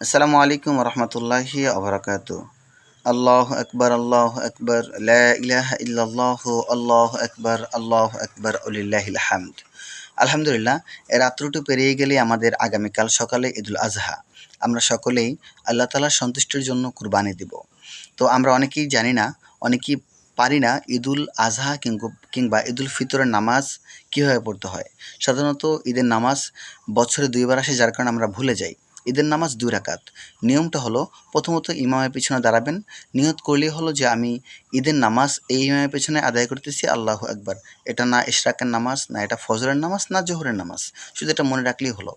আসসালামু আলাইকুম রহমতুল্লাহি আবরাকাতু। আল্লাহু আকবার, লা ইলাহা ইল্লাল্লাহু, আল্লাহু আকবার ওয়ালিল্লাহিল হামদ। আলহামদুলিল্লাহ, এর রাত্রটি পেরিয়ে গেলে আমাদের আগামীকাল সকালে ঈদুল আজহা। আমরা সকলেই আল্লাহ তাআলার সন্তুষ্টির জন্য কুরবানি দিব। তো আমরা অনেকেই জানি না, অনেকেই পারি না ঈদুল আজহা কিংবা ঈদুল ফিতরের নামাজ কীভাবে পড়তে হয়। সাধারণত ঈদের নামাজ বছরে ২ বার আসে, যার কারণে আমরা ভুলে যাই। ঈদের নামাজ ২ রাকাত। নিয়মটা হলো, প্রথমত ইমামের পিছনে দাঁড়াবেন, নিয়ত করলেই হলো যে আমি ঈদের নামাজ এই ইমামের পেছনে আদায় করতেছি, আল্লাহু আকবার। এটা না ইশরাকের নামাজ, না এটা ফজরের নামাজ, না জোহরের নামাজ, শুধু এটা মনে রাখলেই হলো।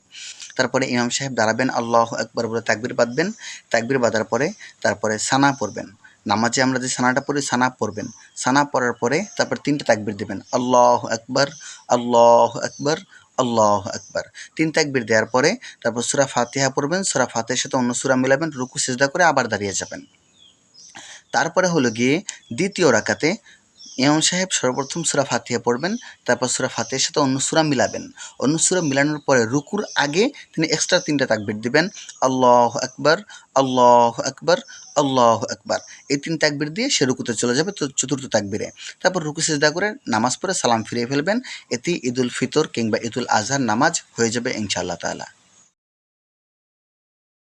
তারপরে ইমাম সাহেব দাঁড়াবেন, আল্লাহু আকবার বলে তাকবীর বাঁধবেন। তাকবীর বাঁধার পরে তারপরে সানা পড়বেন। নামাজে আমরা যে সানাটা পড়ি, সানা পড়বেন। সানা পড়ার পরে তারপর ৩টা তাকবীর দেবেন, আল্লাহু আকবার, আল্লাহু আকবার, আল্লাহু আকবার। ৩ তাকবীর দেওয়ার পরে তারপর সূরা ফাতিহা পড়বেন। সূরা ফাতিহার সাথে অন্য সূরা মিলাবেন, রুকু সিজদা করে আবার দাঁড়িয়ে যাবেন। তারপরে হলো গিয়ে দ্বিতীয় রাকাতে ইমাম সাহেব সর্বপ্রথম সূরা ফাতিহা পড়বেন, তারপর সূরা ফাতিহার সাথে অন্য সূরা মিলাবেন। অন্য সূরা মিলানোর পরে রুকুর আগে তিনি এক্সট্রা ৩টা তাকবীর দিবেন, আল্লাহু আকবার, আল্লাহু আকবার, আল্লাহু আকবার। এই ৩ তাকবীর দিয়ে সে রুকুতে চলে যাবে তো চতুর্থ তাকবীরে। তারপর রুকু সিজদা করে নামাজ পড়ে সালাম ফিরিয়ে ফেলবেন। এতেই ঈদুল ফিতর কিংবা ঈদুল আজহার নামাজ হয়ে যাবে ইনশাআল্লাহ তাআলা।